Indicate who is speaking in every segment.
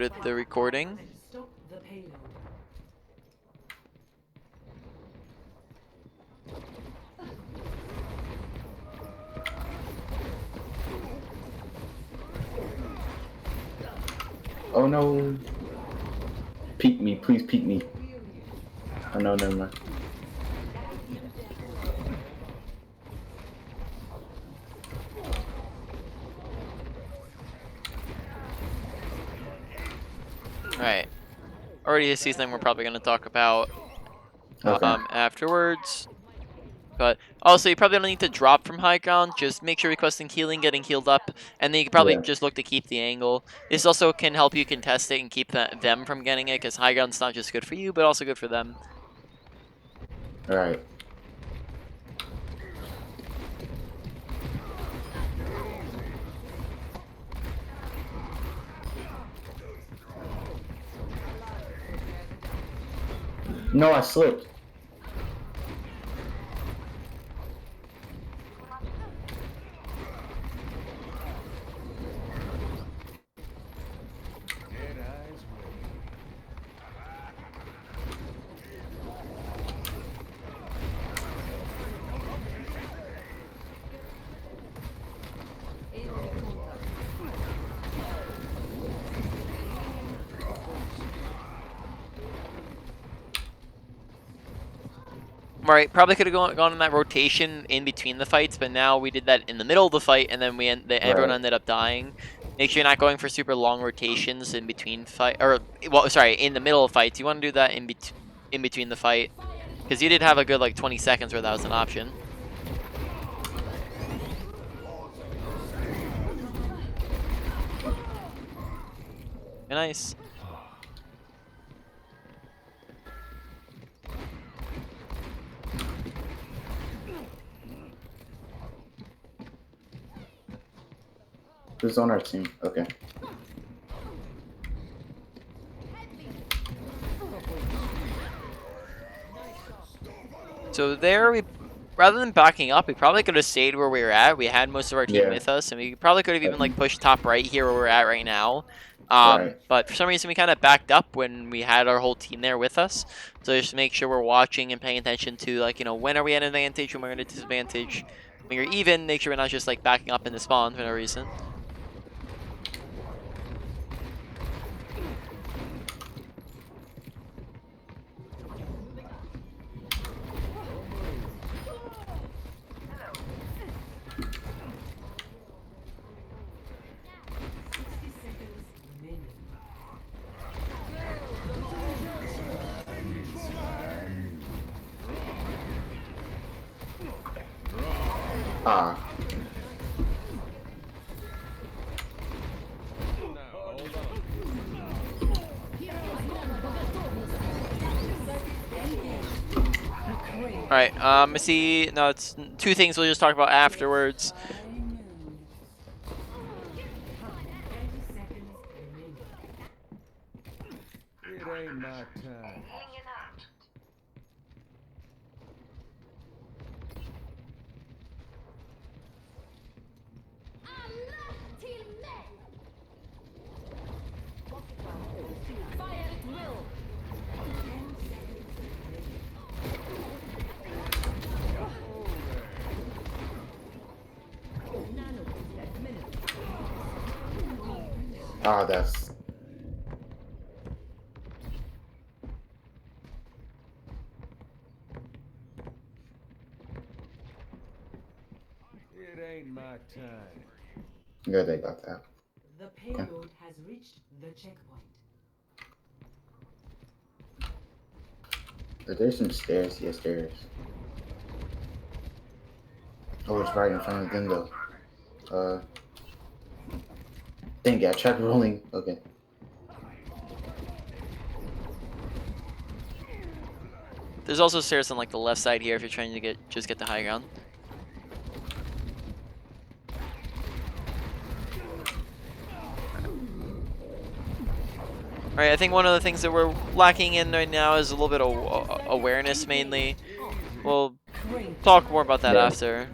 Speaker 1: with the recording.
Speaker 2: Oh no! Peek me, please peek me. Oh no, never mind.
Speaker 1: Alright. Already a season we're probably going to talk about afterwards. But also, you probably don't need to drop from high ground. Just make sure requesting healing, getting healed up, and then you can probably just look to keep the angle. This also can help you contest it and keep them from getting it, because high ground's not just good for you, but also good for them.
Speaker 2: Alright. No, I slipped.
Speaker 1: Right, probably could have gone in that rotation in between the fights, but now we did that in the middle of the fight, and then everyone ended up dying. Make sure you're not going for super long rotations in between in the middle of fights. You want to do that in between the fight, because you did have a good like 20 seconds where that was an option. Nice.
Speaker 2: Who's on our team? Okay.
Speaker 1: So there, rather than backing up, we probably could have stayed where we were at. We had most of our team with us, and we probably could have even like pushed top right here where we're at right now. But for some reason, we kind of backed up when we had our whole team there with us. So just make sure we're watching and paying attention to, like, when are we at an advantage, when we're at a disadvantage. When you're even, make sure we're not just like backing up in the spawn for no reason. Alright, see, no, it's two things we'll just talk about afterwards.
Speaker 3: It ain't my time.
Speaker 2: That's...
Speaker 3: It ain't my time.
Speaker 2: Yeah, they got that.
Speaker 4: The payload has reached the checkpoint.
Speaker 2: There's some stairs. Yes, stairs. Oh, it's right in front of them though. Dang it, I tried rolling. Okay.
Speaker 1: There's also stairs on like the left side here if you're trying to just get the high ground. Alright, I think one of the things that we're lacking in right now is a little bit of awareness mainly. We'll talk more about that after.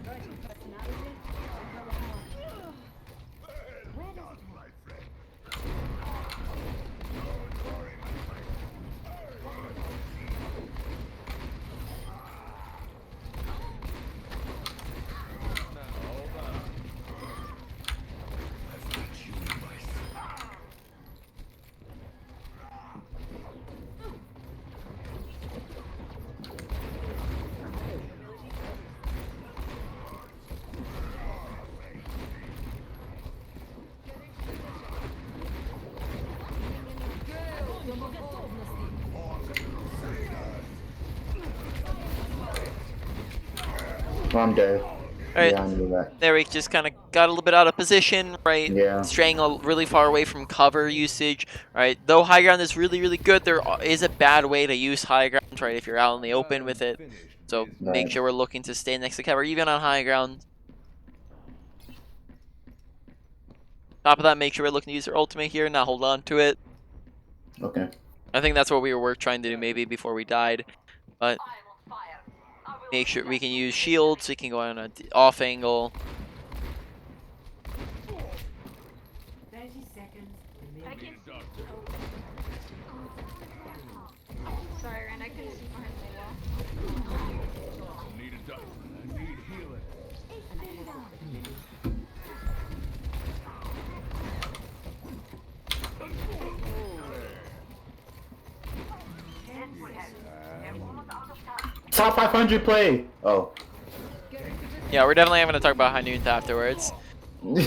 Speaker 2: Oh, I'm dead.
Speaker 1: Right.
Speaker 2: Yeah, I knew that.
Speaker 1: There we just kind of got a little bit out of position, right?
Speaker 2: Yeah.
Speaker 1: Straying really far away from cover usage, right? Though high ground is really, really good, there is a bad way to use high ground, right? If you're out in the open with it. So make sure we're looking to stay next to cover, even on high ground. Top of that, make sure we're looking to use our ultimate here, not hold on to it.
Speaker 2: Okay.
Speaker 1: I think that's what we were trying to do maybe before we died. But make sure we can use shields, we can go on an off angle.
Speaker 4: 30 seconds remaining.
Speaker 5: Sorry, Rand, I couldn't see behind the wall.
Speaker 3: Need a doctor. I need healing.
Speaker 2: Top 500 play. Oh.
Speaker 1: Yeah, we're definitely having to talk about high noons afterwards.
Speaker 2: Not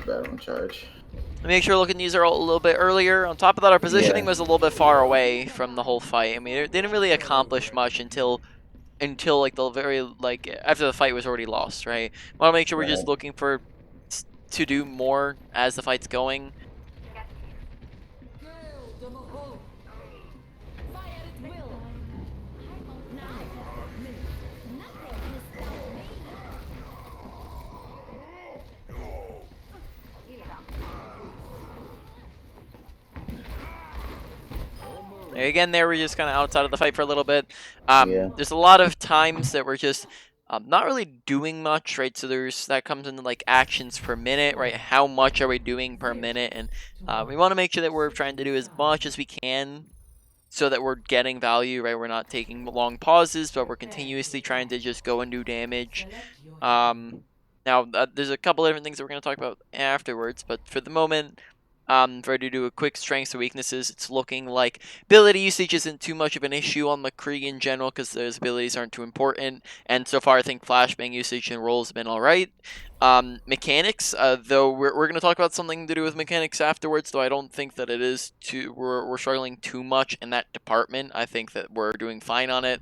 Speaker 2: bad on charge.
Speaker 1: Make sure we're looking to use our ult a little bit earlier. On top of that, our positioning
Speaker 2: Yeah.
Speaker 1: was a little bit far away from the whole fight. I mean, it didn't really accomplish much until like the very after the fight was already lost, right? Want to make sure we're just
Speaker 2: Right.
Speaker 1: looking for to do more as the fight's going. Again, there we're just kind of outside of the fight for a little bit.
Speaker 2: Yeah.
Speaker 1: There's a lot of times that we're just not really doing much, right? So that comes into like actions per minute, right? How much are we doing per minute? And we want to make sure that we're trying to do as much as we can so that we're getting value, right? We're not taking long pauses, but we're continuously trying to just go and do damage. Now, there's a couple of different things that we're going to talk about afterwards, but for the moment, for to do a quick strengths and weaknesses, it's looking like ability usage isn't too much of an issue on McCree in general because those abilities aren't too important. And so far, I think flashbang usage and rolls have been all right. Mechanics, though, we're going to talk about something to do with mechanics afterwards. Though I don't think that it is too. We're struggling too much in that department. I think that we're doing fine on it.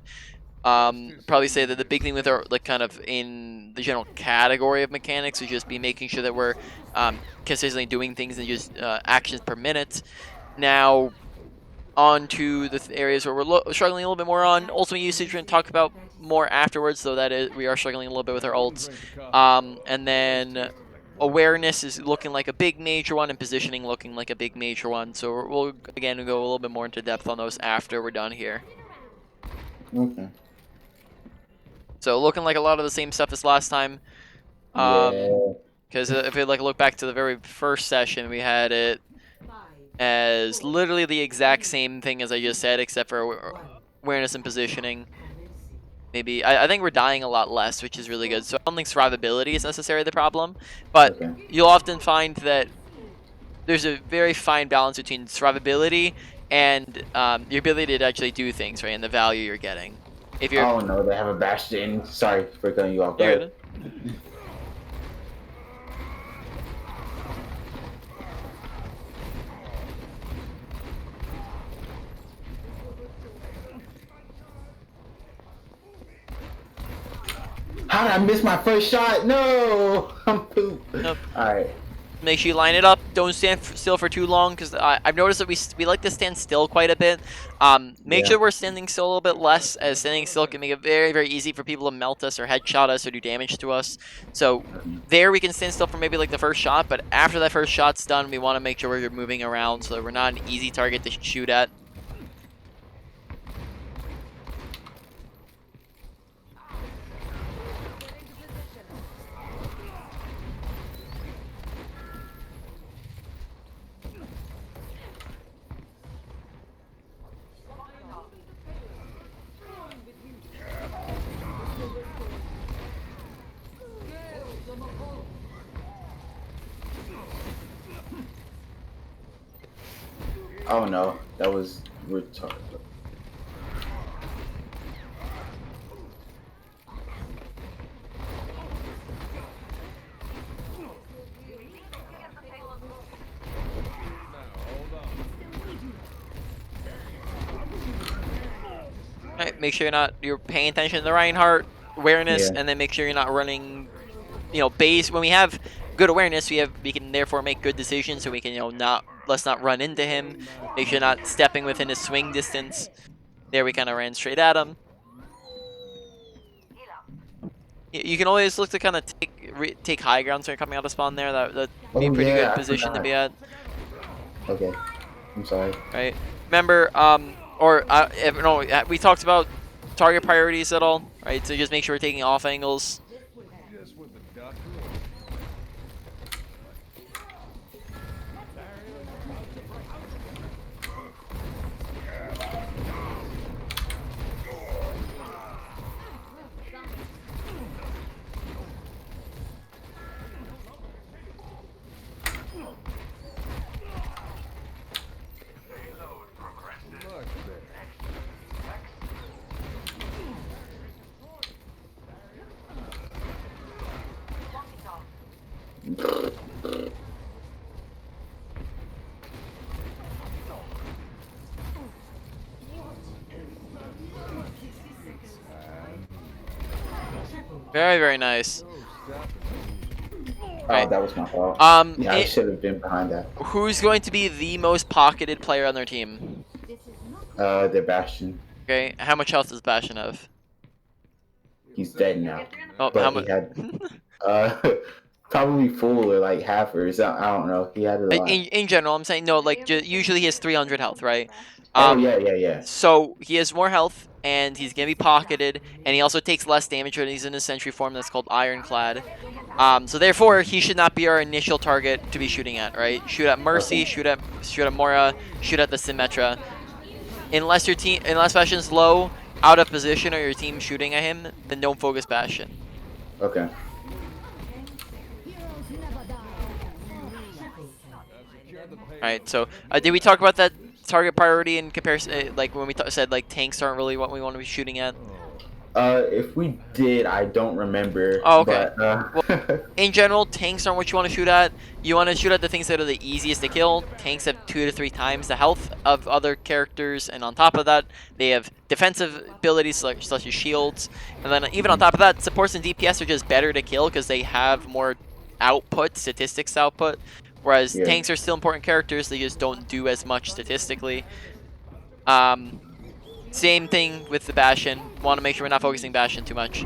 Speaker 1: Probably say that the big thing with our kind of in the general category of mechanics would just be making sure that we're consistently doing things and just actions per minute. Now on to the areas where we're struggling a little bit more on ultimate usage. We're going to talk about more afterwards, though that is we are struggling a little bit with our ults. And then awareness is looking like a big major one, and positioning looking like a big major one. So we'll again go a little bit more into depth on those after we're done here.
Speaker 2: Okay.
Speaker 1: So looking like a lot of the same stuff as last time. Because if we look back to the very first session, we had it as literally the exact same thing as I just said, except for awareness and positioning. Maybe I think we're dying a lot less, which is really good. So I don't think survivability is necessarily the problem, but you'll often find that there's a very fine balance between survivability and your ability to actually do things, right, and the value you're getting. If you're,
Speaker 2: oh no, they have a bastion. Sorry for cutting you off.
Speaker 1: You're good.
Speaker 2: How did I miss my first shot? No, I'm poop.
Speaker 1: Nope.
Speaker 2: All right.
Speaker 1: Make sure you line it up. Don't stand still for too long, because I've noticed that we like to stand still quite a bit. Make sure we're standing still a little bit less, as standing still can make it very, very easy for people to melt us or headshot us or do damage to us. So there we can stand still for maybe like the first shot, but after that first shot's done, we want to make sure we're moving around so that we're not an easy target to shoot at.
Speaker 2: Oh no, that was retarded.
Speaker 1: make sure you're paying attention to the Reinhardt awareness, and then make sure you're not running, base. When we have good awareness, we can therefore make good decisions, so we can, let's not run into him. Make sure you're not stepping within his swing distance. There, we kind of ran straight at him. You can always look to kind of take high ground so you're coming out of spawn there. That'd be a pretty good position to be at.
Speaker 2: Okay, I'm sorry.
Speaker 1: Right. Remember, we talked about target priorities at all, right? So just make sure we're taking off angles.
Speaker 3: Just with the doctor.
Speaker 1: Very, very nice.
Speaker 2: Oh, that was my fault. Yeah, I should have been behind that.
Speaker 1: Who's going to be the most pocketed player on their team?
Speaker 2: They're Bastion.
Speaker 1: Okay, how much health does Bastion have?
Speaker 2: He's dead now.
Speaker 1: Oh,
Speaker 2: But
Speaker 1: how much?
Speaker 2: he had, probably full or like half or something. I don't know. He had a lot.
Speaker 1: In general, I'm saying no. Like usually he has 300 health, right?
Speaker 2: Yeah.
Speaker 1: So he has more health, and he's gonna be pocketed, and he also takes less damage when he's in his sentry form. That's called Ironclad. So therefore, he should not be our initial target to be shooting at, right? Shoot at Mercy, shoot at Mora, shoot at the Symmetra. Unless Bastion's low, out of position, or your team's shooting at him, then don't focus Bastion.
Speaker 2: Okay.
Speaker 1: Alright, so did we talk about that target priority in comparison, like when we said like tanks aren't really what we want to be shooting at?
Speaker 2: If we did, I don't remember.
Speaker 1: Oh, okay.
Speaker 2: But,
Speaker 1: well, in general, tanks aren't what you want to shoot at. You want to shoot at the things that are the easiest to kill. Tanks have 2 to 3 times the health of other characters, and on top of that, they have defensive abilities such as shields. And then even on top of that, supports and DPS are just better to kill because they have more statistics output. Whereas tanks are still important characters, they just don't do as much statistically. Same thing with the Bastion. Want to make sure we're not focusing Bastion too much.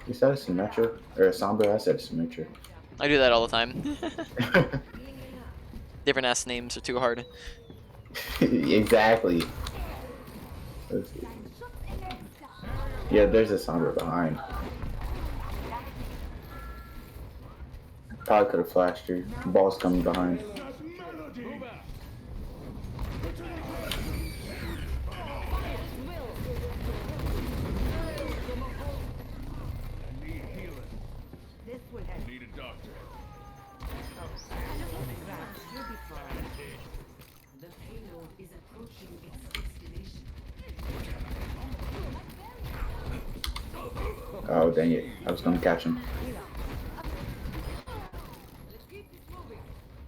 Speaker 2: You said a Symmetra? Or a Sombra? I said a Symmetra.
Speaker 1: I do that all the time. Different ass names are too hard.
Speaker 2: Exactly. Yeah, there's a Sombra behind. Probably could have flashed her. The ball's coming behind.
Speaker 3: Need a doctor.
Speaker 4: The payload is approaching its destination.
Speaker 2: Oh, dang it. I was gonna catch him.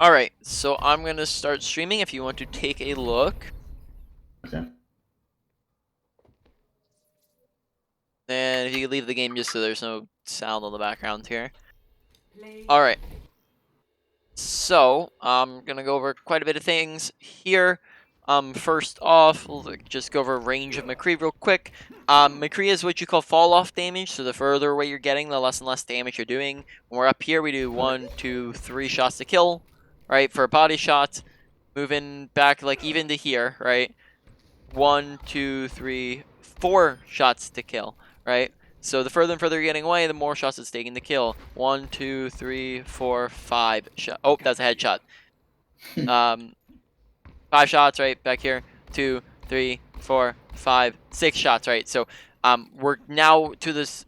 Speaker 1: Alright, so I'm going to start streaming if you want to take a look.
Speaker 2: Okay.
Speaker 1: And if you could leave the game just so there's no sound on the background here. Alright. So, I'm going to go over quite a bit of things here. First off, we'll just go over range of McCree real quick. McCree is what you call fall-off damage, so the further away you're getting, the less and less damage you're doing. When we're up here, we do 1, 2, 3 shots to kill, right, for a body shot. Moving back, like, even to here, right, 1, 2, 3, 4 shots to kill, right? So the further and further you're getting away, the more shots it's taking to kill. 1, 2, 3, 4, 5 shots. Oh, that's a headshot. 5 shots, right, back here. 2, 3, 4, 5, 6 shots, right? So we're now to this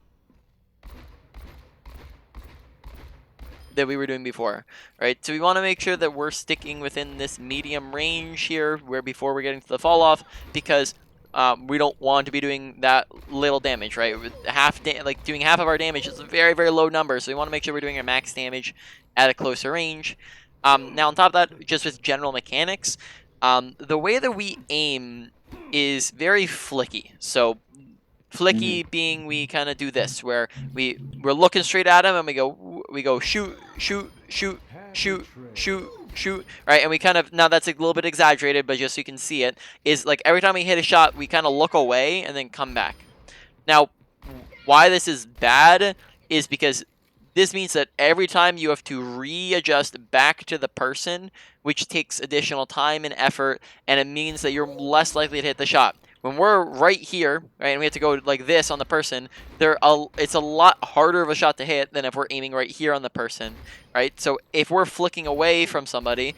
Speaker 1: that we were doing before, right? So we want to make sure that we're sticking within this medium range here, where before we're getting to the fall off, because we don't want to be doing that little damage, right? With doing half of our damage is a very, very low number, so we want to make sure we're doing our max damage at a closer range. Now on top of that, just with general mechanics, the way that we aim is very flicky. So flicky being we kind of do this where we're looking straight at him and we go shoot shoot shoot shoot shoot shoot, right? And we kind of, now that's a little bit exaggerated, but just so you can see it, is like every time we hit a shot we kind of look away and then come back. Now why this is bad is because this means that every time you have to readjust back to the person, which takes additional time and effort, and it means that you're less likely to hit the shot. When we're right here, right, and we have to go like this on the person, it's a lot harder of a shot to hit than if we're aiming right here on the person, right? So if we're flicking away from somebody,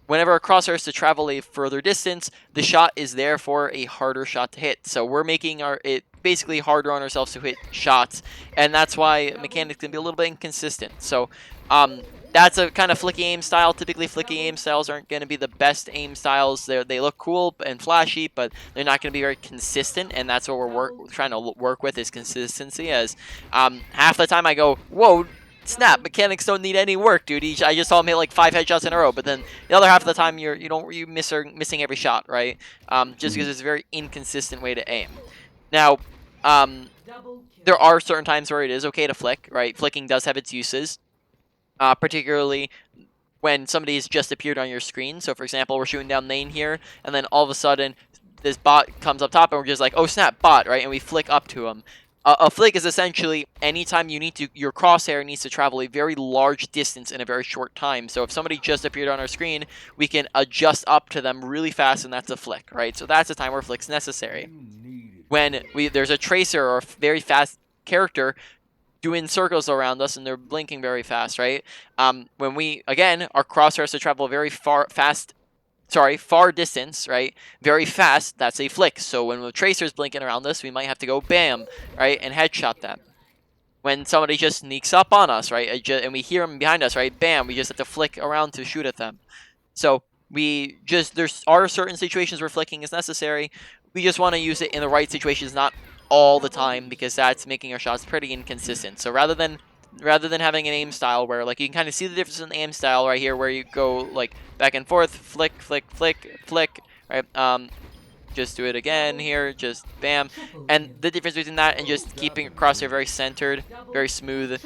Speaker 1: whenever our crosshair is to travel a further distance, the shot is therefore a harder shot to hit. So we're making it basically harder on ourselves to hit shots, and that's why mechanics can be a little bit inconsistent. So that's a kind of flicky aim style. Typically flicky aim styles aren't going to be the best aim styles. They look cool and flashy, but they're not going to be very consistent, and that's what we're trying to work with is consistency. As half the time I go, whoa, snap, mechanics don't need any work, dude. I just saw him hit like 5 headshots in a row, but then the other half of the time you're missing every shot, right? Just because it's a very inconsistent way to aim. Now, there are certain times where it is okay to flick, right? Flicking does have its uses, particularly when somebody has just appeared on your screen. So, for example, we're shooting down lane here, and then all of a sudden this bot comes up top, and we're just like, oh snap, bot, right? And we flick up to him. A flick is essentially anytime your crosshair needs to travel a very large distance in a very short time. So if somebody just appeared on our screen, we can adjust up to them really fast, and that's a flick, right? So that's the time where flick's necessary. When there's a tracer or a very fast character doing circles around us and they're blinking very fast, right? When again, our crosshair has to travel a very far distance, right? Very fast, that's a flick. So when the tracer's blinking around us, we might have to go bam, right? And headshot them. When somebody just sneaks up on us, right? And we hear them behind us, right? Bam, we just have to flick around to shoot at them. So there are certain situations where flicking is necessary. We just want to use it in the right situations, not all the time, because that's making our shots pretty inconsistent. So rather than having an aim style where like you can kind of see the difference in the aim style right here, where you go like back and forth, flick, flick, flick, flick, right? Just do it again here, just bam. And the difference between that and just keeping a crosshair very centered, very smooth,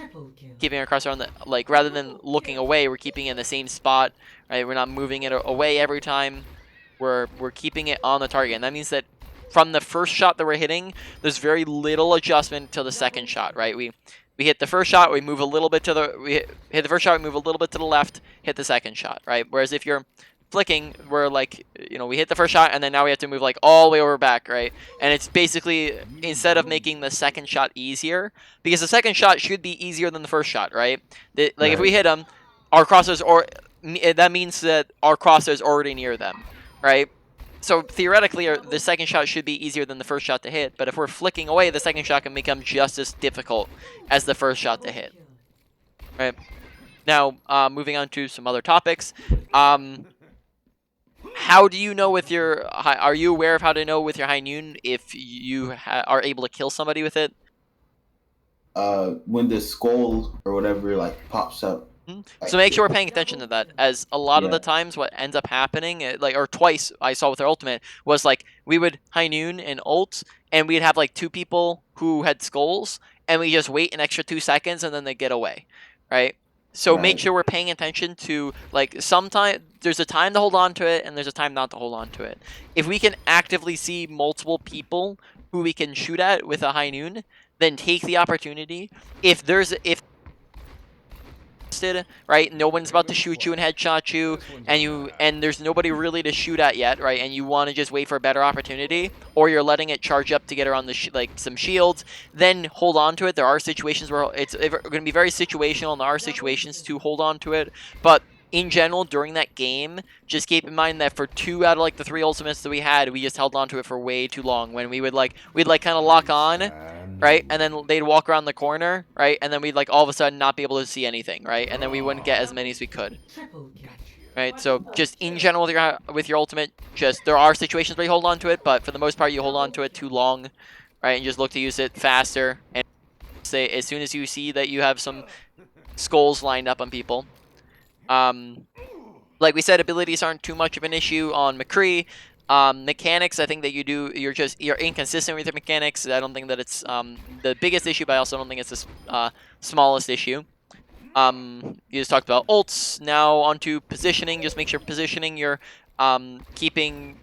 Speaker 1: keeping our crosshair on the, like, rather than looking away, we're keeping it in the same spot, right? We're not moving it away every time. We're keeping it on the target, and that means that from the first shot that we're hitting, there's very little adjustment to the second shot, right? We hit the first shot, we move a little bit to the hit the first shot, we move a little bit to the left, hit the second shot, right? Whereas if you're flicking, we're like, we hit the first shot and then now we have to move like all the way over back, right? And it's basically, instead of making the second shot easier, because the second shot should be easier than the first shot, right? If we hit them, our crosshairs, that means that our crosshairs already near them, right? So theoretically, the second shot should be easier than the first shot to hit, but if we're flicking away, the second shot can become just as difficult as the first shot to hit, right? Now, moving on to some other topics. How do you know with your... Are you aware of how to know with your high noon if you are able to kill somebody with it?
Speaker 2: When the skull or whatever like pops up.
Speaker 1: So make sure we're paying attention to that, as a lot of the times what ends up happening, or twice I saw with our ultimate, was like we would high noon and ult, and we'd have like 2 people who had skulls, and we just wait an extra 2 seconds and then they get away, right? So make sure we're paying attention to, like, sometimes there's a time to hold on to it and there's a time not to hold on to it. If we can actively see multiple people who we can shoot at with a high noon, then take the opportunity. If right, no one's about to shoot you and headshot you, and there's nobody really to shoot at yet, right, and you want to just wait for a better opportunity, or you're letting it charge up to get around the some shields, then hold on to it. There are situations where it's going to be very situational, and there are situations to hold on to it, but in general, during that game, just keep in mind that for 2 out of like the 3 ultimates that we had, we just held on to it for way too long. When we'd kind of lock on, right, and then they'd walk around the corner, right, and then we'd like all of a sudden not be able to see anything, right, and then we wouldn't get as many as we could, right. So just in general with your ultimate, just there are situations where you hold on to it, but for the most part you hold on to it too long, right, and just look to use it faster. And say as soon as you see that you have some skulls lined up on people. Like we said, abilities aren't too much of an issue on McCree. Mechanics, I think that you're inconsistent with your mechanics. I don't think that it's the biggest issue, but I also don't think it's the smallest issue. You just talked about ults. Now onto positioning. Just make sure positioning you're keeping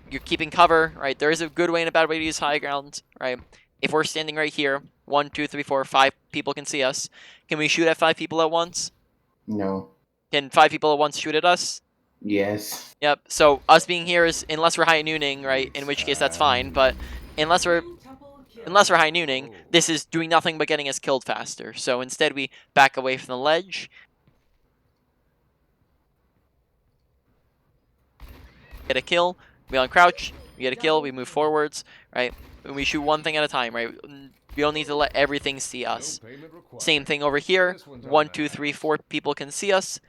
Speaker 1: cover, right? There is a good way and a bad way to use high ground, right? If we're standing right here, 1, 2, 3, 4, 5 people can see us. Can we shoot at 5 people at once?
Speaker 2: No.
Speaker 1: Can 5 people at once shoot at us?
Speaker 2: Yes.
Speaker 1: Yep. So us being here is unless we're high nooning, right? In which case that's fine. But unless we're high nooning, this is doing nothing but getting us killed faster. So instead we back away from the ledge. Get a kill, we uncrouch, we get a kill, we move forwards, right? And we shoot one thing at a time, right? We don't need to let everything see us. Same thing over here. 1, 2, 3, 4 people can see us.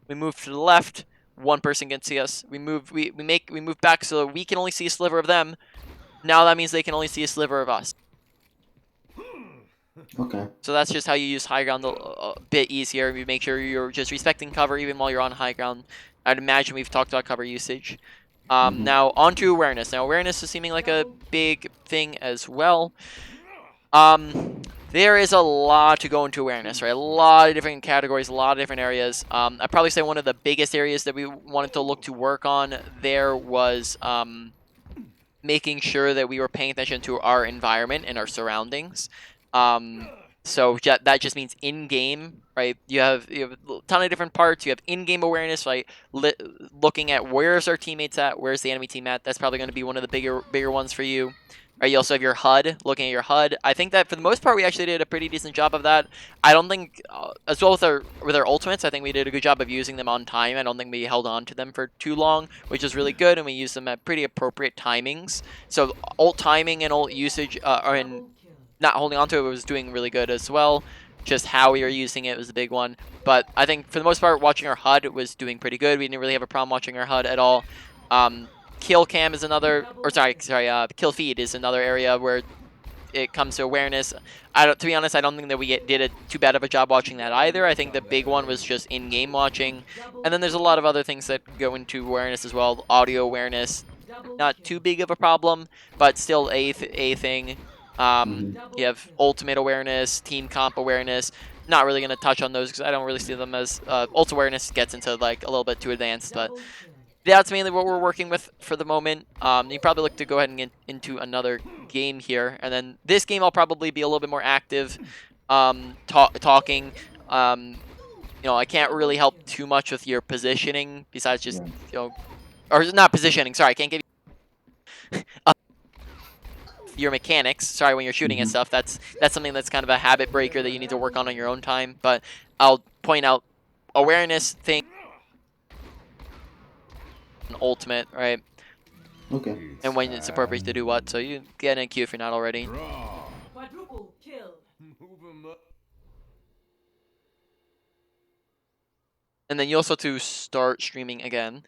Speaker 1: We move to the left. 1 person can see us. We move back so that we can only see a sliver of them. Now that means they can only see a sliver of us.
Speaker 2: Okay.
Speaker 1: So that's just how you use high ground a bit easier. You make sure you're just respecting cover even while you're on high ground. I'd imagine we've talked about cover usage. Now onto awareness. Now awareness is seeming like a big thing as well. There is a lot to go into awareness, right? A lot of different categories, a lot of different areas. I'd probably say one of the biggest areas that we wanted to look to work on there was making sure that we were paying attention to our environment and our surroundings. So that just means in-game, right? You have a ton of different parts. You have in-game awareness, right? Looking at where's our teammates at, where's the enemy team at. That's probably going to be one of the bigger ones for you. Right, you also have your HUD, looking at your HUD. I think that for the most part, we actually did a pretty decent job of that. I don't think, as well with our ultimates, I think we did a good job of using them on time. I don't think we held on to them for too long, which is really good, and we used them at pretty appropriate timings. So ult timing and ult usage, and not holding on to it was doing really good as well. Just how we were using it was a big one. But I think for the most part, watching our HUD was doing pretty good. We didn't really have a problem watching our HUD at all. Kill cam is another, or kill feed is another area where it comes to awareness. To be honest, I don't think that we did too bad of a job watching that either. I think the big one was just in-game watching. And then there's a lot of other things that go into awareness as well. Audio awareness, not too big of a problem, but still a thing. You have ultimate awareness, team comp awareness. Not really going to touch on those because I don't really see them as ult awareness gets into like a little bit too advanced, but that's mainly what we're working with for the moment. You probably look to go ahead and get into another game here, and then this game I'll probably be a little bit more active, talking. I can't really help too much with your positioning besides just or not positioning. Sorry, I can't give you your mechanics. Sorry, when you're shooting and stuff, that's something that's kind of a habit breaker that you need to work on your own time. But I'll point out awareness thing. Ultimate, right?
Speaker 2: Okay.
Speaker 1: And when it's appropriate to do what, so you get in a queue if you're not already.
Speaker 4: Quadruple kill.
Speaker 1: And then you also to start streaming again.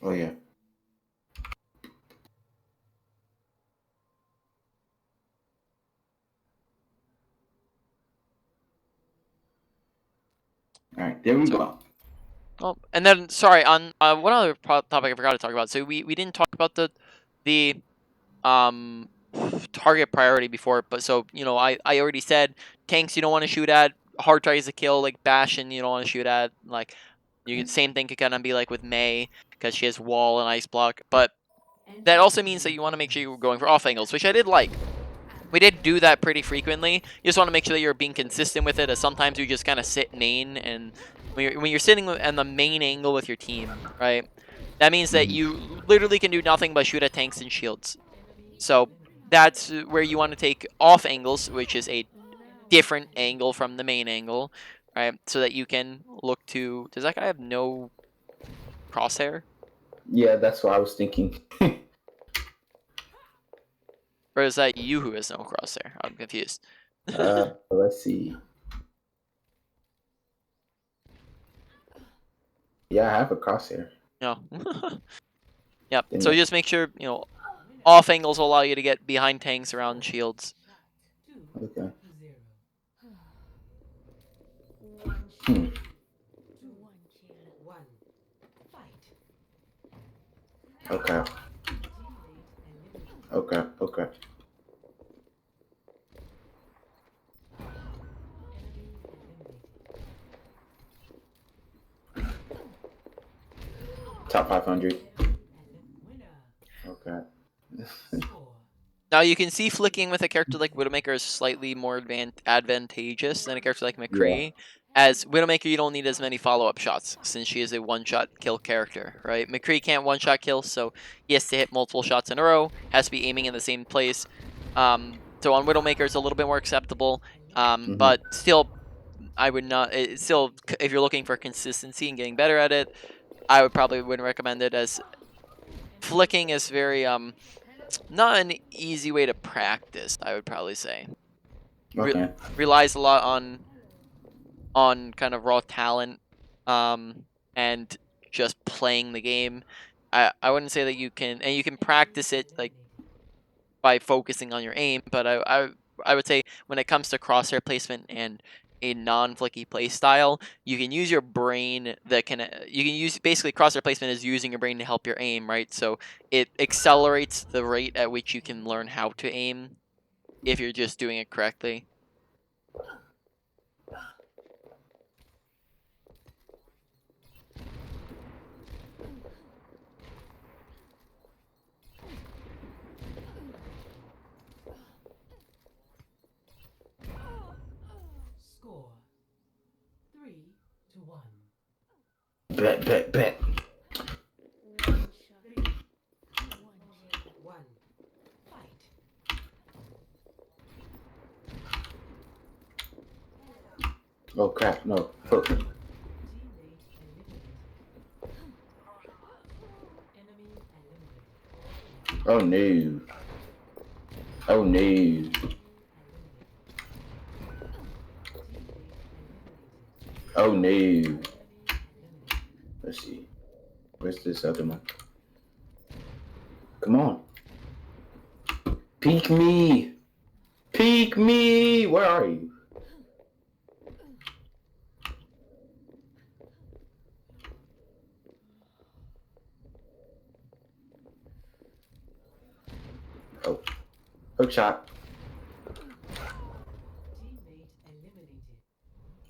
Speaker 2: Oh yeah. All right, there we go.
Speaker 1: Oh, and then sorry on one other topic I forgot to talk about. So we didn't talk about the target priority before, but so I already said tanks you don't want to shoot at, hard tries to kill like Bastion you don't want to shoot at, like same thing could kind of be like with Mei because she has wall and ice block, but that also means that you want to make sure you're going for off angles, which I did like. We did do that pretty frequently. You just want to make sure that you're being consistent with it, as sometimes you just kind of sit main, and when you're sitting on the main angle with your team, right, that means that you literally can do nothing but shoot at tanks and shields. So that's where you want to take off angles, which is a different angle from the main angle, right, so that you can look to... Does that guy have no crosshair?
Speaker 2: Yeah, that's what I was thinking.
Speaker 1: Or is that you who has no crosshair? I'm confused.
Speaker 2: Let's see. Yeah, I have a crosshair.
Speaker 1: No. Yep. So just make sure, off angles will allow you to get behind tanks around shields.
Speaker 2: Okay. Okay. Okay, okay. Top 500. Okay.
Speaker 1: Now you can see flicking with a character like Widowmaker is slightly more advantageous than a character like
Speaker 2: Yeah.
Speaker 1: McCree. As Widowmaker, you don't need as many follow-up shots since she is a one-shot kill character, right? McCree can't one-shot kill, so he has to hit multiple shots in a row, has to be aiming in the same place. So on Widowmaker, it's a little bit more acceptable, but still, I would not. Still, if you're looking for consistency and getting better at it, I would probably wouldn't recommend it, as flicking is very not an easy way to practice, I would probably say.
Speaker 2: Okay.
Speaker 1: Relies a lot on kind of raw talent, and just playing the game. I wouldn't say that you can practice it like by focusing on your aim, but I would say when it comes to crosshair placement and a non-flicky play style, you can use your brain you can use basically crosshair placement is using your brain to help your aim, right? So it accelerates the rate at which you can learn how to aim if you're just doing it correctly.
Speaker 4: Score 3-1.
Speaker 2: Bet.
Speaker 4: One. Fight.
Speaker 2: Oh crap, no. Fuck.
Speaker 4: Teammate eliminated. Enemy eliminated.
Speaker 2: Oh no. Oh no. Oh no. Let's see. Where's this other one? Come on. Peek me. Peek me. Where are you? Oh. Hook shot.
Speaker 4: Teammate eliminated.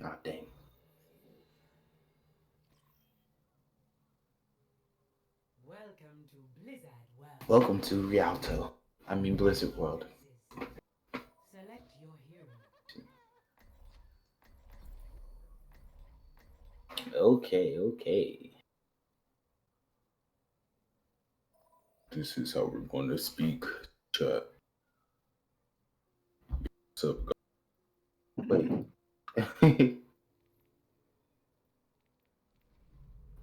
Speaker 2: Ah, dang.
Speaker 4: Welcome to Blizzard World.
Speaker 2: Welcome to Rialto. I mean Blizzard World.
Speaker 4: Select your hero.
Speaker 2: Okay. This is how we're going to speak, chat. What's up, guys? Wait.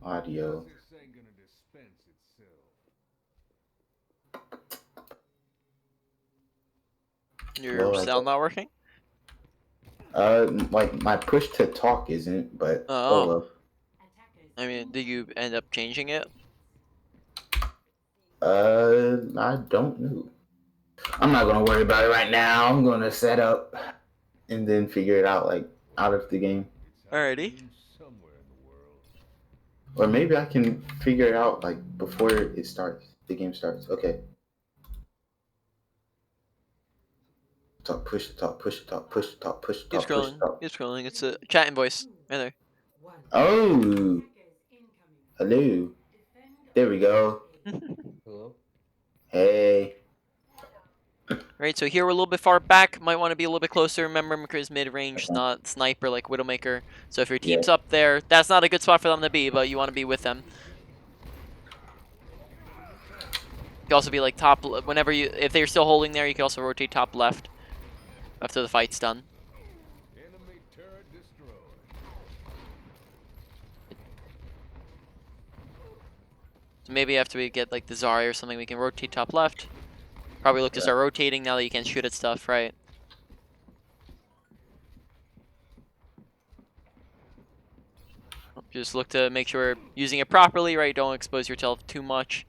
Speaker 2: Audio.
Speaker 3: This ain't gonna dispense itself.
Speaker 1: Your
Speaker 2: Well,
Speaker 1: sound not working?
Speaker 2: Like my push to talk isn't, but
Speaker 1: Oh.
Speaker 2: well.
Speaker 1: I mean, did you end up changing it?
Speaker 2: I don't know. I'm not gonna worry about it right now. I'm gonna set up and then figure it out like out of the game.
Speaker 1: Alrighty.
Speaker 3: Somewhere in the world.
Speaker 2: Or maybe I can figure it out like before it starts. The game starts. Okay. Talk, push, talk, push, talk, push, talk, push,
Speaker 1: Keep
Speaker 2: talk, push,
Speaker 1: scrolling.
Speaker 2: talk.
Speaker 1: Keep scrolling. It's a chat and voice. Right there.
Speaker 4: One.
Speaker 2: Oh, hello. There we go.
Speaker 6: Hello?
Speaker 2: Hey.
Speaker 1: Right, so here we're a little bit far back. Might want to be a little bit closer. Remember, McCree's mid-range, not sniper like Widowmaker. So if your team's up there, that's not a good spot for them to be, but you want to be with them. You can also be like top, whenever you, if they're still holding there, you can also rotate top left after the fight's done.
Speaker 3: Enemy turret destroyed.
Speaker 1: So maybe after we get like the Zarya or something, we can rotate top left. Probably look to start rotating now that you can shoot at stuff, right? Just look to make sure we're using it properly, right? Don't expose yourself too much.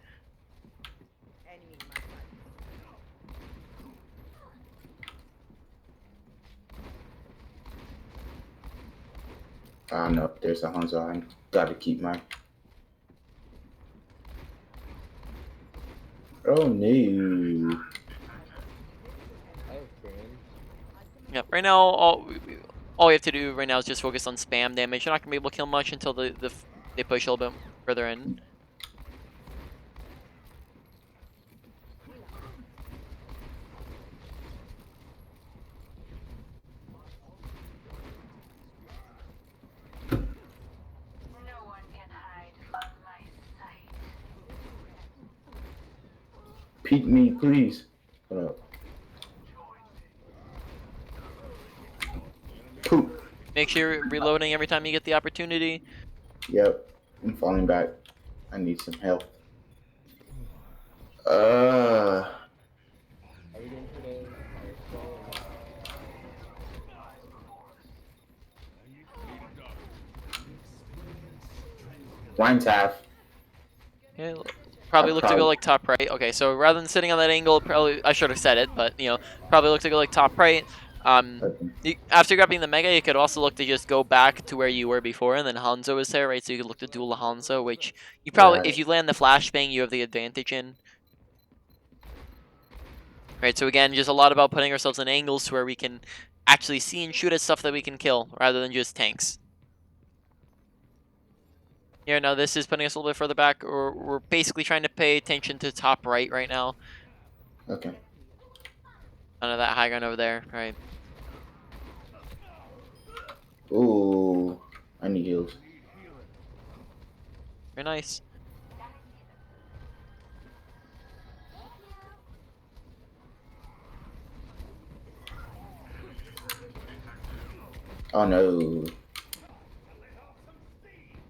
Speaker 2: No, there's a Hanzo. I gotta keep my. Oh no.
Speaker 1: Yep. Right now, all we have to do right now is just focus on spam damage. You're not gonna be able to kill much until they push a little bit further in.
Speaker 2: Peek me, please. Hold up. Poop.
Speaker 1: Make sure you're reloading every time you get the opportunity.
Speaker 2: Yep. I'm falling back. I need some help. Wine's half.
Speaker 1: Yeah, probably look to go like top right. Okay, so rather than sitting on that angle, probably I should have said it, but you know, probably look to go like top right. After grabbing the Mega, you could also look to just go back to where you were before, and then Hanzo is there, right? So you could look to duel the Hanzo, which you probably, if you land the flashbang, you have the advantage in. Right, so again, just a lot about putting ourselves in angles to where we can actually see and shoot at stuff that we can kill, rather than just tanks. Here, now this is putting us a little bit further back, or we're basically trying to pay attention to top right now.
Speaker 2: Okay.
Speaker 1: Under that high ground over there, right?
Speaker 2: Ooh, I need heals.
Speaker 1: Very nice.
Speaker 2: Oh no.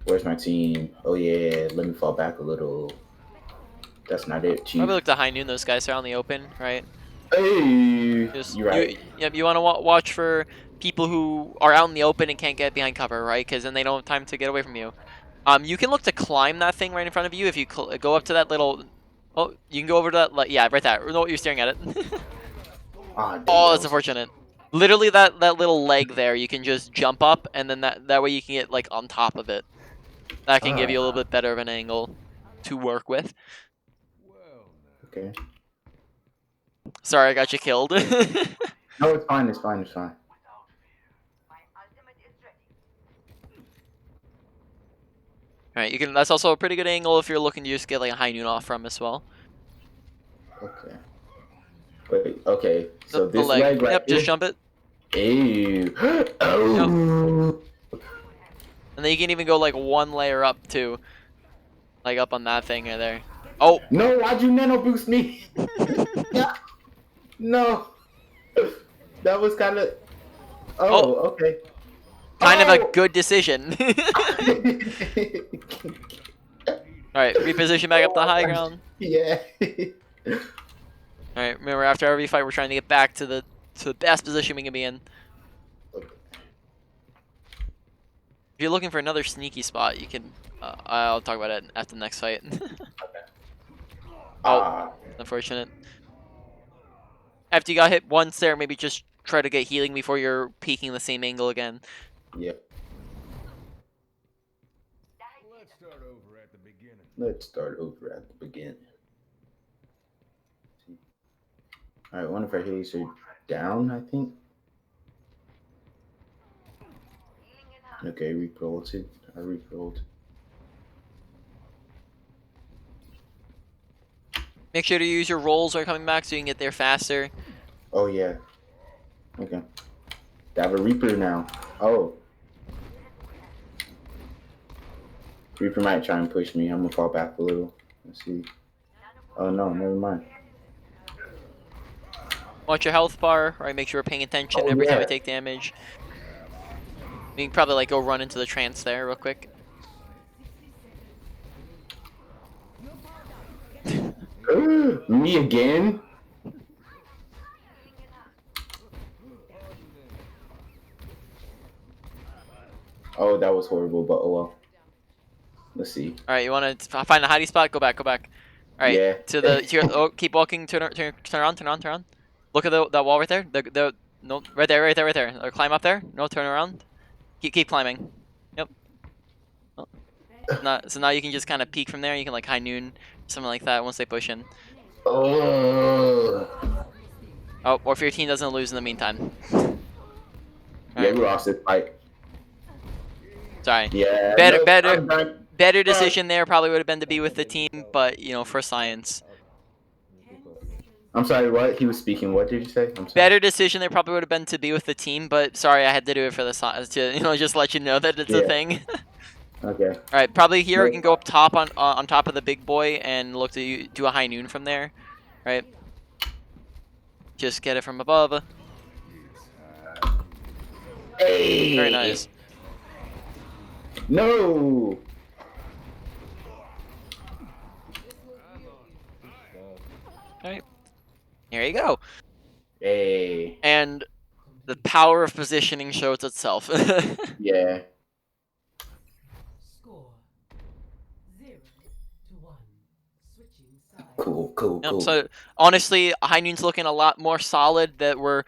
Speaker 2: Where's my team? Oh yeah, let me fall back a little. That's not it, chief.
Speaker 1: Probably look to high noon those guys are out in the open, right?
Speaker 2: Hey,
Speaker 1: Just,
Speaker 2: you're right.
Speaker 1: You want to watch for people who are out in the open and can't get behind cover, right? Because then they don't have time to get away from you. You can look to climb that thing right in front of you if you go up to that little. Oh, you can go over to that. Yeah, right there. No, you're staring at it. Oh, that's unfortunate. Literally, that little leg there, you can just jump up, and then that way you can get like on top of it. That can give you a little bit better of an angle to work with.
Speaker 2: Okay.
Speaker 1: Sorry, I got you killed.
Speaker 2: No, it's fine. It's fine. It's fine.
Speaker 1: Alright, you can. That's also a pretty good angle if you're looking to just get like a high noon off from as well.
Speaker 2: Okay. Wait. Okay. So
Speaker 1: The
Speaker 2: this leg right
Speaker 1: Yep,
Speaker 2: here?
Speaker 1: just jump it.
Speaker 2: Ew. Oh.
Speaker 1: And then you can even go like one layer up too. Like up on that thing right there. Oh!
Speaker 2: No, why'd you nano boost me? Yeah. No. That was kind of. Oh, okay.
Speaker 1: Kind of a good decision. Alright, reposition back up the high ground.
Speaker 2: Yeah.
Speaker 1: Alright, remember after every fight we're trying to get back to the best position we can be in. If you're looking for another sneaky spot, you can. I'll talk about it after the next fight. Oh, unfortunate. After you got hit once there, maybe just try to get healing before you're peeking the same angle again.
Speaker 2: Yep. Let's start over at the beginning. Alright, one of our healers are down, I think. Okay, reprolled. I reprolled.
Speaker 1: Make sure to use your rolls while coming back so you can get there faster.
Speaker 2: Oh yeah. Okay. They have a Reaper now. Oh. Reaper might try and push me. I'm gonna fall back a little. Let's see. Oh no, never mind.
Speaker 1: Watch your health bar, right? Make sure we're paying attention every time we take damage. We can probably like go run into the trance there real quick.
Speaker 2: Me again? Oh, that was horrible, but oh well. Let's see.
Speaker 1: All right, you want to find a hiding spot? Go back. All right,
Speaker 2: yeah.
Speaker 1: To the here. Oh, keep walking. Turn on. Look at that wall right there. No, right there. Or climb up there. No, turn around. Keep climbing. Yep. Oh. So now you can just kind of peek from there. You can like high noon, something like that once they push in.
Speaker 2: Oh.
Speaker 1: Oh, or if your team doesn't lose in the meantime.
Speaker 2: Yeah, we lost this fight.
Speaker 1: Sorry.
Speaker 2: Yeah.
Speaker 1: Better,
Speaker 2: Nope,
Speaker 1: better,
Speaker 2: I'm done.
Speaker 1: better decision there probably would have been to be with the team, but you know, for science.
Speaker 2: I'm sorry. What he was speaking? What did you say? I'm sorry.
Speaker 1: Better decision there probably would have been to be with the team, but sorry, I had to do it for the science to just let you know that it's a
Speaker 2: Yeah.
Speaker 1: thing.
Speaker 2: Okay.
Speaker 1: All right, probably here we
Speaker 2: Nope.
Speaker 1: can go up top on top of the big boy and look to do a high noon from there, right? Just get it from above.
Speaker 2: Hey.
Speaker 1: Very nice.
Speaker 2: No.
Speaker 1: Right. Here you go.
Speaker 2: Hey.
Speaker 1: And the power of positioning shows itself.
Speaker 2: Yeah.
Speaker 4: Score 0-1. Switching sides.
Speaker 2: Cool. Cool.
Speaker 1: Yep,
Speaker 2: Cool.
Speaker 1: so honestly, High Noon's looking a lot more solid. That we're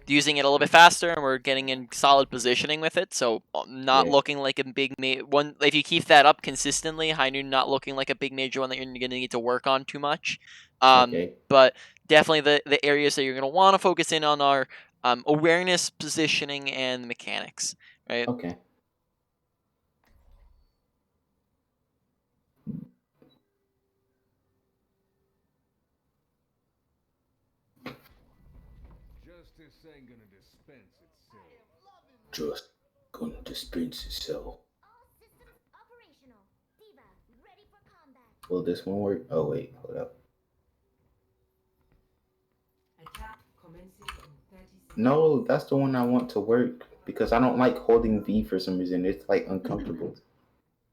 Speaker 1: using it a little bit faster, and we're getting in solid positioning with it. So not
Speaker 2: Yeah.
Speaker 1: looking like a big one. If you keep that up consistently, High Noon not looking like a big major one that you're going to need to work on too much.
Speaker 2: Okay.
Speaker 1: But definitely the areas that you're going to want to focus in on are awareness, positioning, and mechanics. Right.
Speaker 2: Okay.
Speaker 3: Justice ain't gonna dispense itself.
Speaker 2: Just gonna dispense itself.
Speaker 6: All systems operational. Diva, ready for combat.
Speaker 2: Will this one work? Oh wait, hold up.
Speaker 4: Attack commences in 30 seconds.
Speaker 2: No, that's the one I want to work because I don't like holding V for some reason. It's like uncomfortable.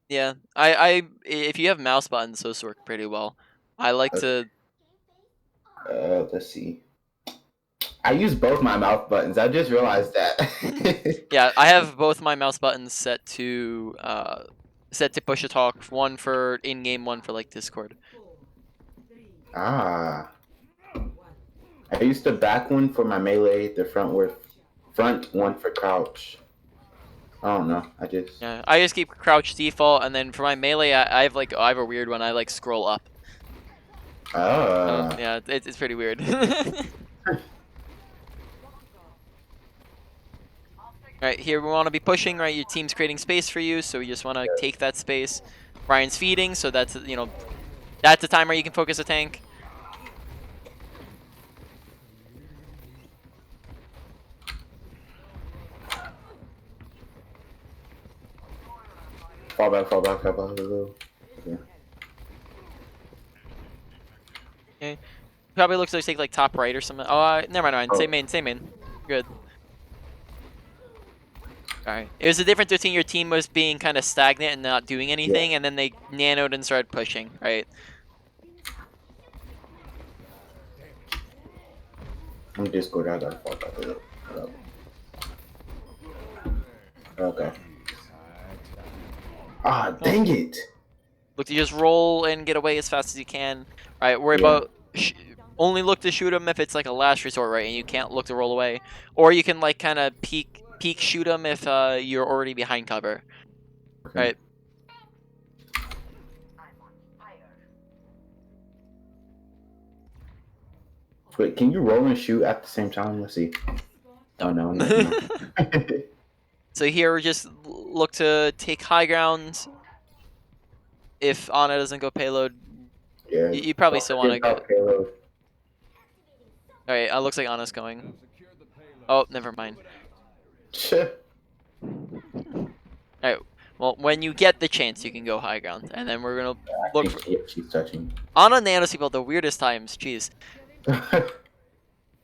Speaker 1: Yeah, I if you have mouse buttons, those work pretty well. I like to.
Speaker 2: Let's see. I use both my mouse buttons. I just realized that.
Speaker 1: Yeah, I have both my mouse buttons set to push to talk. One for in-game, one for like Discord.
Speaker 4: 4, 3,
Speaker 2: Ah.
Speaker 4: 1.
Speaker 2: I used the back one for my melee, the front one for crouch. I don't know.
Speaker 1: Yeah, I just keep crouch default, and then for my melee, I have a weird one. I like scroll up.
Speaker 2: Ah.
Speaker 1: Yeah, it's pretty weird. Right, here we want to be pushing, right? Your team's creating space for you, so we just want to take that space. Ryan's feeding, so that's, that's the time where you can focus a tank.
Speaker 2: Fall back. Okay.
Speaker 1: Okay. Probably looks like take like top right or something. Oh, never mind.
Speaker 2: Oh.
Speaker 1: Same main. Good. Alright. It was the difference between your team was being kind of stagnant and not doing anything, and then they nanoed and started pushing, right?
Speaker 2: I'm just good. I gotta fall back a little. Hold up. Okay. Ah, dang it.
Speaker 1: Look to just roll and get away as fast as you can. Right, worry
Speaker 2: Yeah.
Speaker 1: about only look to shoot them if it's like a last resort, right? And you can't look to roll away, or you can like kind of peek shoot them if you're already behind cover.
Speaker 2: Okay.
Speaker 1: Right.
Speaker 2: Wait, can you roll and shoot at the same time? Let's see. Oh no. No.
Speaker 1: So here we just look to take high ground. If Ana doesn't go payload,
Speaker 2: Yeah.
Speaker 1: you probably still want to go.
Speaker 2: Payload.
Speaker 1: Alright, looks like Ana's going.
Speaker 3: Secure the payload.
Speaker 1: Oh, never mind. Alright, well, when you get the chance, you can go high ground. And then we're going to look for...
Speaker 2: She's touching.
Speaker 1: Ana nanos people at the weirdest times, jeez.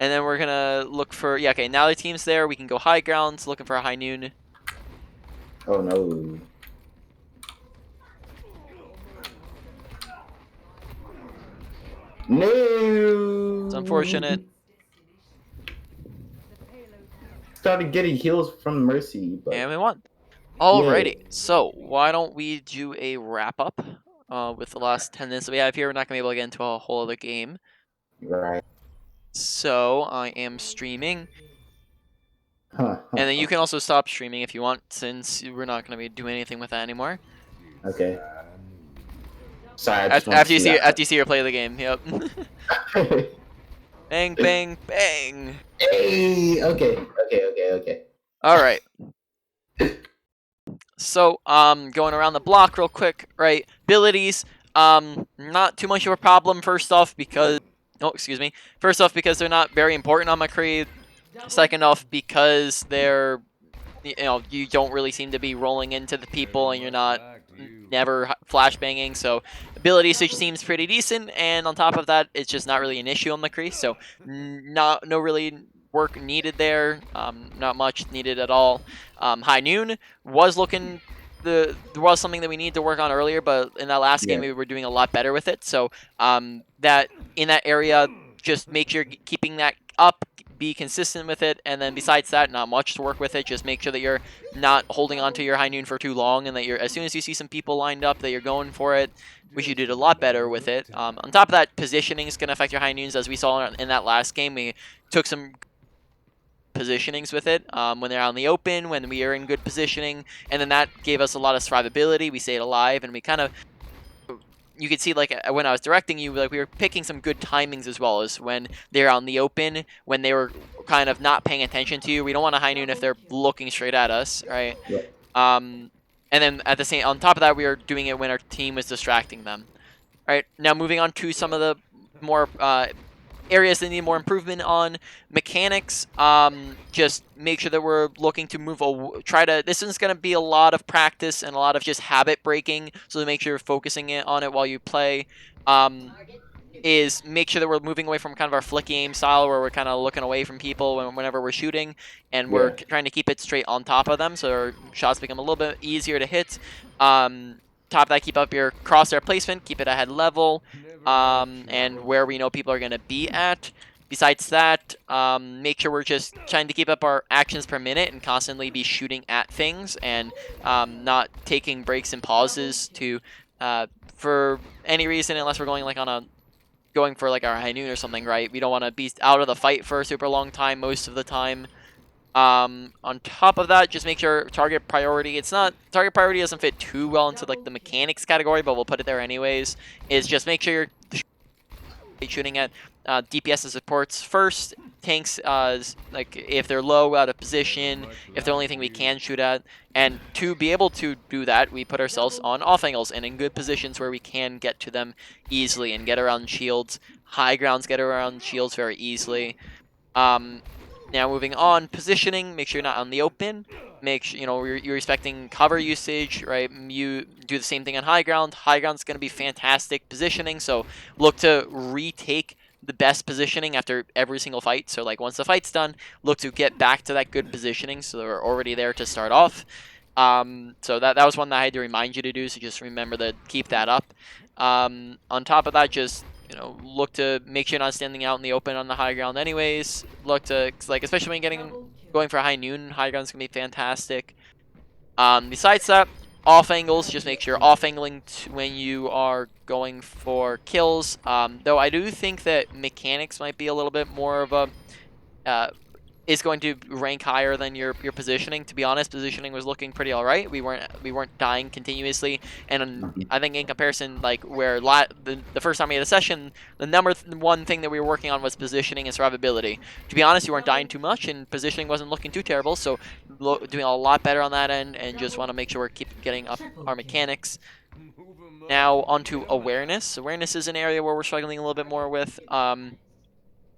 Speaker 1: And then we're going to look for... Yeah, okay, now the team's there. We can go high ground, looking for a high noon.
Speaker 2: Oh no. No.
Speaker 1: It's unfortunate.
Speaker 2: Started getting heals from Mercy, but
Speaker 1: And we won. Alrighty, so why don't we do a wrap up with the last 10 minutes that we have here. We're not going to be able to get into a whole other game.
Speaker 2: right.
Speaker 1: So I am streaming. And then you can also stop streaming if you want, since we're not going to be doing anything with that anymore.
Speaker 2: Okay. Sorry, I just want to see that.
Speaker 1: After you see her play the game, yep. After you see her play the game, yep. Bang, bang, bang.
Speaker 2: Hey, okay.
Speaker 1: All right. So, going around the block real quick, right? Abilities, not too much of a problem. First off, because they're not very important on McCree. Second off, because they're, you don't really seem to be rolling into the people, and you're not never flashbanging. So, ability switch seems pretty decent, and on top of that, it's just not really an issue on McCree. So, no really work needed there. Not much needed at all. High Noon was looking. There was something that we needed to work on earlier, but in that last game we were doing a lot better with it. So that in that area, just make sure keeping that up, be consistent with it, and then besides that, not much to work with it. Just make sure that you're not holding on to your High Noon for too long, and that you're, as soon as you see some people lined up, that you're going for it. Which you did a lot better with it. On top of that, positioning is going to affect your High Noons, as we saw in that last game. We took some positionings with it when they're out in the open, when we are in good positioning, and then that gave us a lot of survivability. We stayed alive, and we kind of, you could see, like, when I was directing you, like, we were picking some good timings as well, as when they're out in the open, when they were kind of not paying attention to you. We don't want to High Noon if they're looking straight at us, right? And then at the same, on top of that, we were doing it when our team was distracting them. All right, now moving on to some of the more areas that need more improvement on. Mechanics, just make sure that we're looking to move, this is going to be a lot of practice and a lot of just habit breaking, so make sure you're focusing on it while you play. Is make sure that we're moving away from kind of our flicky aim style, where we're kind of looking away from people whenever we're shooting, and we're trying to keep it straight on top of them, so our shots become a little bit easier to hit. Top of that, keep up your crosshair placement, keep it at head level, and where we know people are going to be at. Besides that, make sure we're just trying to keep up our actions per minute and constantly be shooting at things, and not taking breaks and pauses to for any reason, unless we're going like going for like our High Noon or something, right? We don't want to be out of the fight for a super long time most of the time. On top of that, just make sure target priority, target priority doesn't fit too well into like the mechanics category, but we'll put it there anyways, is just make sure you're shooting at DPS and supports first, tanks like if they're low, out of position, if they're the only thing we can shoot at. And to be able to do that, we put ourselves on off angles and in good positions where we can get to them easily and get around shields. High grounds get around shields very easily. Now moving on, positioning, make sure you're not on the open. Make sure, you're respecting cover usage, right? You do the same thing on high ground. High ground's going to be fantastic positioning, so look to retake the best positioning after every single fight. So like once the fight's done, look to get back to that good positioning, so they're already there to start off. So that was one that I had to remind you to do, so just remember to keep that up. On top of that, just look to make sure you're not standing out in the open on the high ground anyways. Look to, like, especially when going for High Noon, high ground's gonna be fantastic. Besides that, off angles, just make sure you're off angling when you are going for kills. Though I do think that mechanics might be a little bit more of a is going to rank higher than your positioning. To be honest, positioning was looking pretty all right. We weren't dying continuously, and I think in comparison, like where the first time we had a session, the number one thing that we were working on was positioning and survivability. To be honest, you weren't dying too much, and positioning wasn't looking too terrible. So doing a lot better on that end, and just want to make sure we're keep getting up our mechanics. Now onto awareness. Awareness is an area where we're struggling a little bit more with.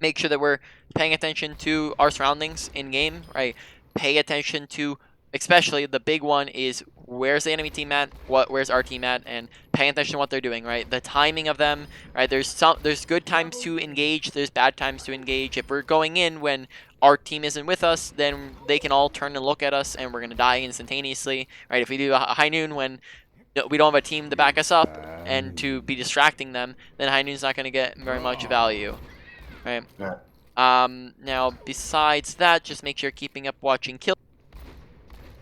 Speaker 1: Make sure that we're paying attention to our surroundings in game, right? Pay attention to, especially the big one is, where's the enemy team at, where's our team at, and paying attention to what they're doing, right? The timing of them, right? There's good times to engage, there's bad times to engage. If we're going in when our team isn't with us, then they can all turn and look at us, and we're gonna die instantaneously, right? If we do a High Noon when we don't have a team to back us up and to be distracting them, then High Noon's not gonna get very much value. Right. Now, besides that, just make sure you're keeping up watching kills.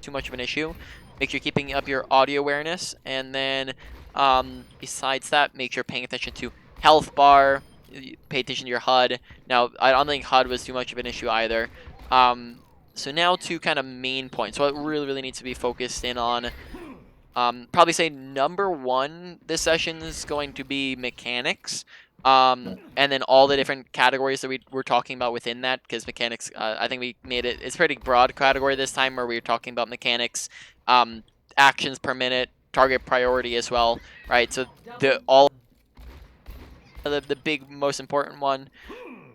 Speaker 1: Too much of an issue. Make sure you're keeping up your audio awareness, and then besides that, make sure you're paying attention to health bar. Pay attention to your HUD. Now, I don't think HUD was too much of an issue either. So now to kind of main points. What really needs to be focused in on. Probably say number 1 this session is going to be mechanics. And then all the different categories that we were talking about within that, because mechanics, I think we made it's a pretty broad category this time where we were talking about mechanics, actions per minute, target priority as well, right? So all the big most important one.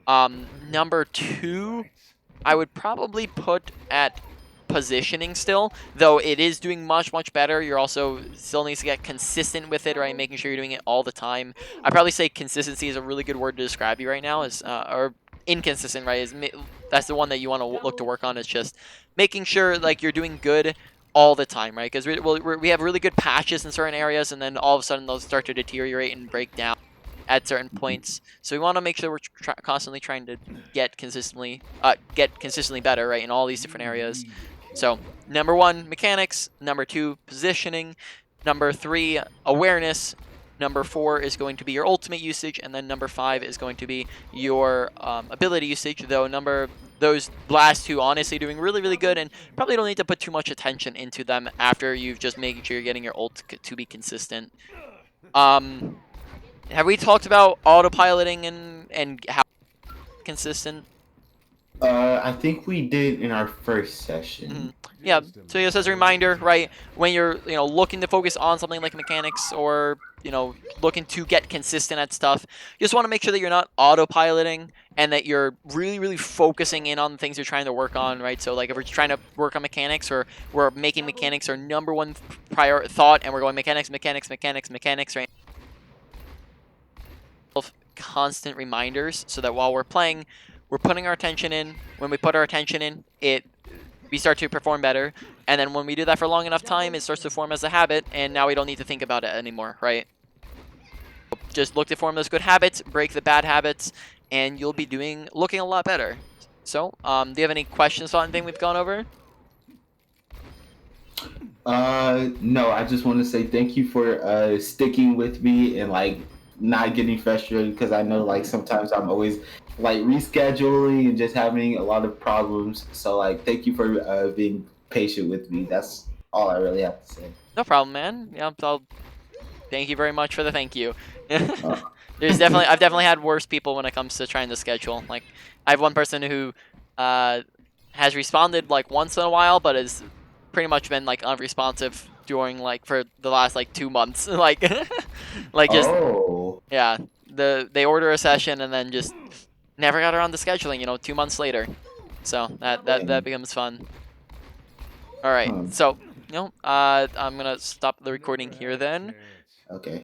Speaker 1: Number 2, I would probably put at positioning still, though it is doing much better. You're also still needs to get consistent with it, right? Making sure you're doing it all the time. I'd probably say consistency is a really good word to describe you right now, is or inconsistent, right? That's the one that you want to look to work on. It's just making sure like you're doing good all the time, right? Because we have really good patches in certain areas, and then all of a sudden those start to deteriorate and break down at certain points. So we want to make sure we're constantly trying to get consistently better, right, in all these different areas. So number 1, mechanics. Number 2, positioning. Number 3, awareness. Number 4 is going to be your ultimate usage, and then number 5 is going to be your ability usage. Though those last 2 honestly doing really good, and probably don't need to put too much attention into them after you've just making sure you're getting your ult to be consistent. Have we talked about autopiloting and how consistent?
Speaker 2: I think we did in our first session.
Speaker 1: Yeah, so just as a reminder, right, when you're looking to focus on something like mechanics, or looking to get consistent at stuff, you just want to make sure that you're not autopiloting and that you're really focusing in on the things you're trying to work on, right? So like if we're trying to work on mechanics, or we're making mechanics our number 1 prior thought, and we're going mechanics, right? Constant reminders so that while we're playing, we're putting our attention in. When we put our attention in, we start to perform better, and then when we do that for long enough time, it starts to form as a habit, and now we don't need to think about it anymore, right? Just look to form those good habits, break the bad habits, and you'll be looking a lot better. So, do you have any questions on anything we've gone over?
Speaker 2: No, I just want to say thank you for sticking with me and like not getting frustrated, because I know like sometimes I'm always like rescheduling and just having a lot of problems. So like thank you for being patient with me. That's all I really have to say.
Speaker 1: No problem, man. Yeah, thank you very much for the thank you. I've definitely had worse people when it comes to trying to schedule. Like I have one person who has responded like once in a while, but has pretty much been like unresponsive during like for the last like 2 months. Like just yeah, they order a session and then just never got around to scheduling, 2 months later. So that becomes fun. All right, so I'm gonna stop the recording here then.
Speaker 2: Okay.